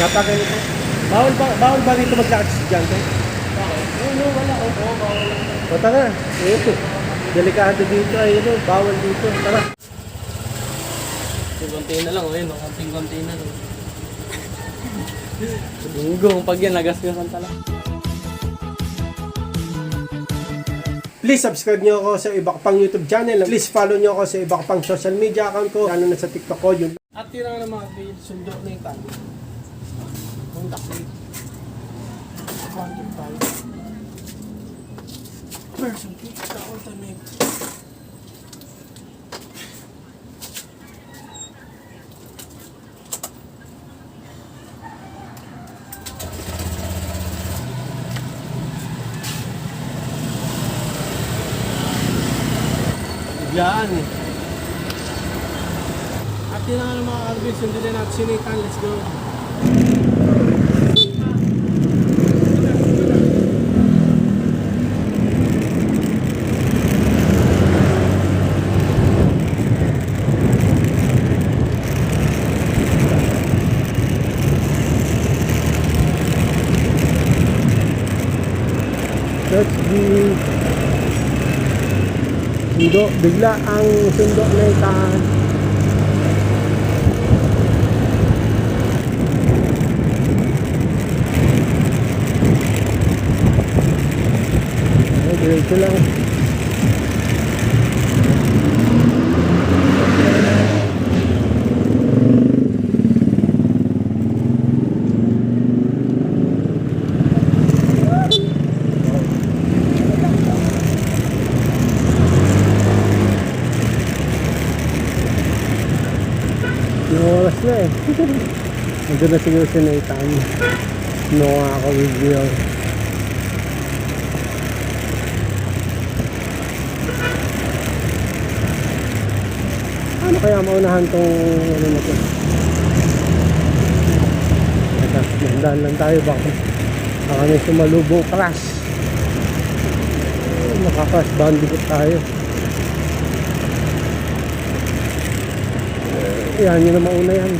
Napaganito. Bawal ba dito maglakad sa estudyante? No, wala. Oo, bawal lang. O tara, delikado dito ay bawal dito. Tara. Konti na lang, ayun, konting-konti na lang. Linggo, pag yan, nagasgasan talaga. Please subscribe nyo ako sa iba ko pang YouTube channel. Please follow nyo ako sa iba ko pang social media account ko. Lalo na sa TikTok ko. Yun. At tira na mga bid, sundo na yung tali. Contact dito. Contact tayo. Person, kita alternate. Biglaan eh. At tira na mga bid, sundin na natin si Nathan. Let's go. Let's be sundo. Bigla ang sundo na itaan. Diretso lang. Yung oras na eh. Nandun na siguro si Nathan. No ako review. Ano kaya maunahan tong ano na to? Dahan lang tayo baka may sumalubong crash. Makaka-crash bandicoot tayo. Yan yun na mauna yan.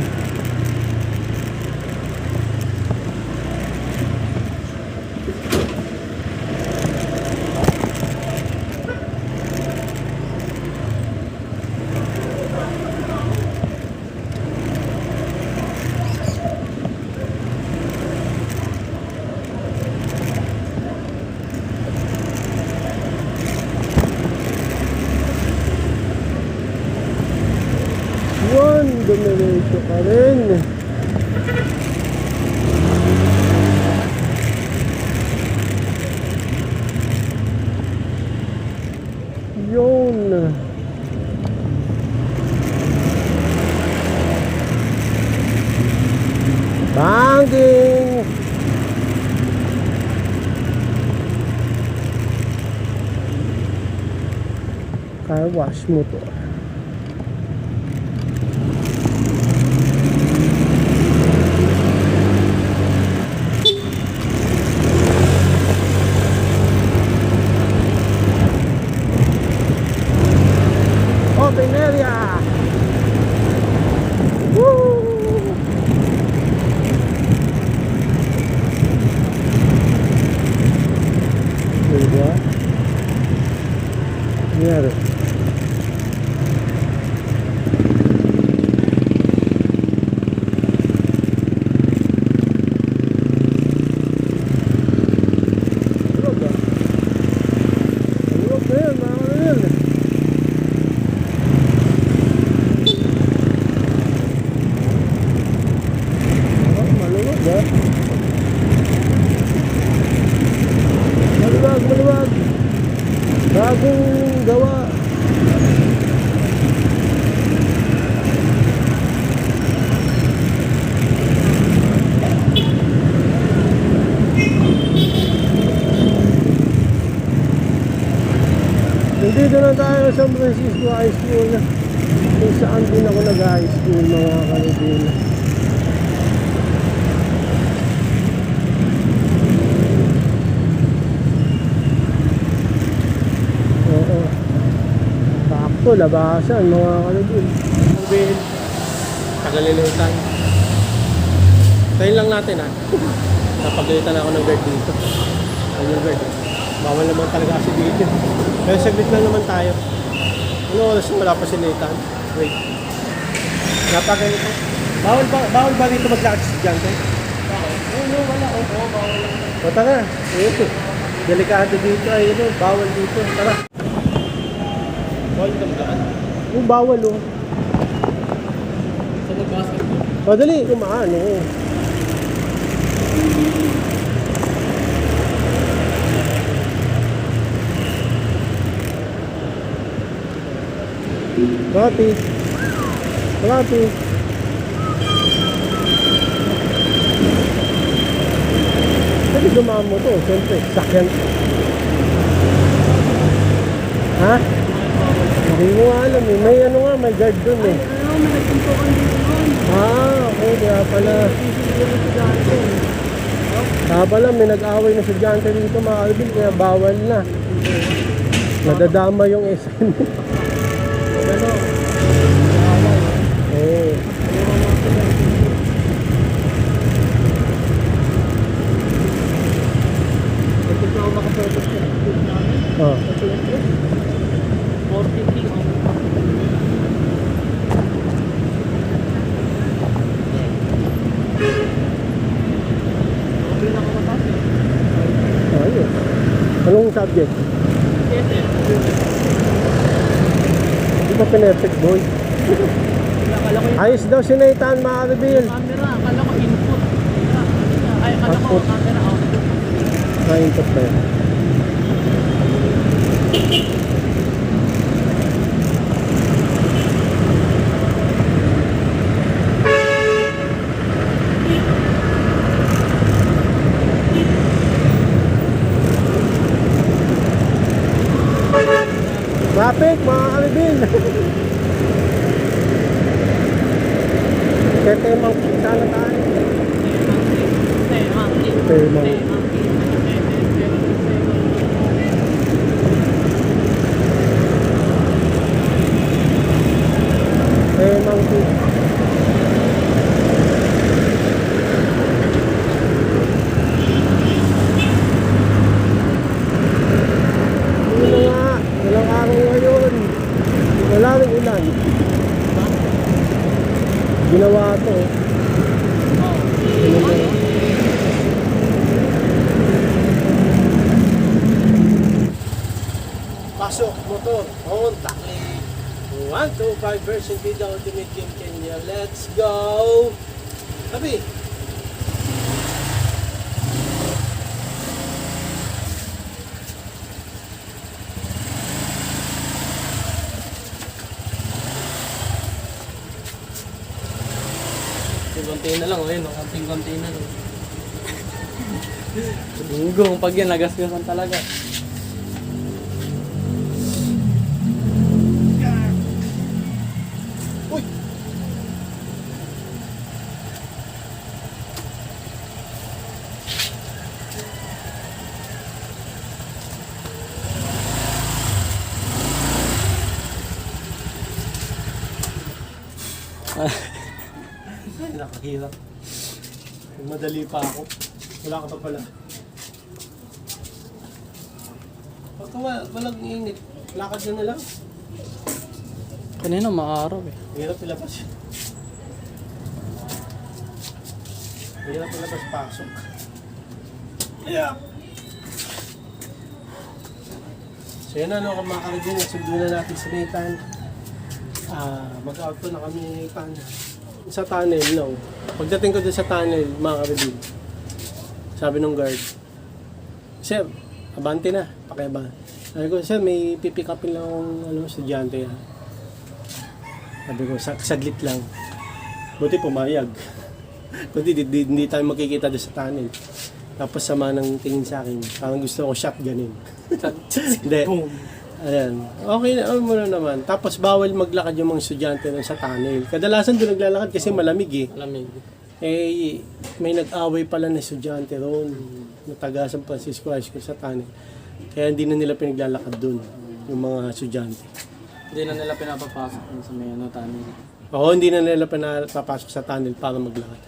Dumiretso ka rin. Yun. Banging. Car wash motor. Open area. Woo! Diba? Nangyari. Maluwag. Bagong gawa. Nandito na tayo sa San Francisco High School, kung saan din ako nag-high school, mga kalibin. Oo, sakto, labasan mga kalibin. Tagalilitan. Tayo lang natin ha. Napagalitan ako ng guard dito. Ano yung guard? Bawal naman talaga kasi dito. Kaya saglit lang naman tayo. Ano oras wala pa si Nathan? Wait. Napaganito. Bawal ba dito maglakad sa estudyante? Oo, wala. Oo, bawal lang. O tara. Ito. Delikado dito ay ano. Bawal dito. Tara. Bawal ka maglakad. Yung bawal oh. Sa mag-basketball. O dali. Kumaan oh. Rapi. Rapi. Pwede dumaan mo to. Siyempre, sakyan. Ha? Hindi mo alam eh. May ano nga, may guard dun eh. Ano, may nagpuntukan dito nun. Okay, kaya pala. Kaya pala, may nag-away na estudyante dito mga Alvin, kaya bawal na. Nadadama yung SM. Ano? Oo. Ito na ako makapagod sa school namin. Oh. 40 Okay na ako matapos. Ayun. Anong subject? Di ba perfect boy? Akala ko yung Ayos daw si Nathan, mga Alvin. camera, akala ko input. Ay, akala ko Output. camera, output. Naintot pa yun. Traffic, mga Alvin. Tetemang sana tayo. Temang. Temang. Yun na nga, walang araw ngayon. Wala rin ulan. Ginawa to. Pasok, motor, Honda. 125 version B, the ultimate game Kenya. Let's go! Sabi. Konti na lang, ayun, konting-konti na lang. Gong, pag yan, nagasgasan talaga. Uy! Ay, nakahirap. Madali pa ako. Wala ka pa pala. Pagka walang init, lakad na lang. Kanina, maaraw eh. Hirap ilabas. Hirap ilabas, pasok. Yeah. So yun na, no, kung mga karagin, nasundo na natin si Nathan. Mag-outro na kami ni Nathan. Sa tunnel, no. Pagdating ko dun sa tunnel, mga karagin, sabi nung guard, Sir, abante na, pakiabang. Sabi ko, Sir, may pipick upin lang akong estudyante. Sabi ko, saglit lang. Buti pumayag. Kundi hindi tayo makikita doon sa tunnel. Tapos sama ng tingin sa akin. Parang gusto ko shotgunin. Hindi. Ayan. Okay na, mo na naman. Tapos bawal maglakad yung mga estudyante doon sa tunnel. Kadalasan doon naglalakad kasi malamig eh. Malamig. Eh, may nag-away pala na estudyante roon. Na taga San Francisco High School sa tunnel. Kaya hindi na nila pinaglalakad doon. Yung mga estudyante. Hindi na nila pinapapasok sa may tunnel. Oo, hindi na nila pinapasok sa tunnel para maglakad.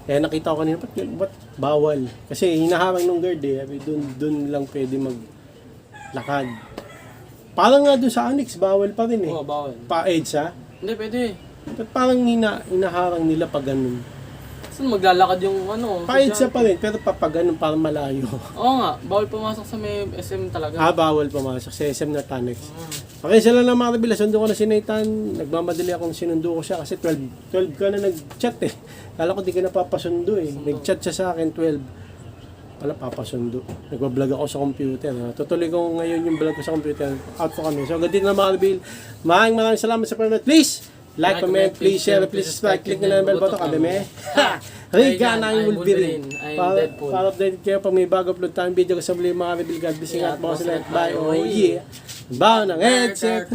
Kaya nakita ko kanina, ba't bawal? Kasi hinaharang ng guard eh. Sabi, dun lang pwede maglakad. Parang nga doon sa annex, bawal pa rin eh. Oo, bawal. Pa-EDSA. Hindi, pwede. Ba't parang hinaharang nila pag ganun? Saan maglalakad yung ano? Pa-EDSA pa rin, pero pag ganun parang malayo. Oo nga, bawal pumasok sa may SM talaga. Bawal pumasok sa SM na Tanex. Okay, sila na mga kabila, sundo ko na si Nathan. Nagmamadali akong sinundo ko siya kasi 12 ka na nag-chat eh. Kala ko di ka napapasundo eh. Nag-chat siya sa akin, 12. Pala papasundo. Nagbablog ako sa computer. Tutuloy ko ngayon yung vlog ko sa computer. Out po kami. So, ganito na mga kabila. Maraming salamat sa panonood. Please, like, comment, please share, please subscribe. Click na lang ang bell button. Kami may. Riga na yung Wolverine. Para update kayo pag may bago upload tayong video. Kasi muli mga kabila. God bless you. Ingat po sila. Bye. Oh yeah. Bawa ng headset.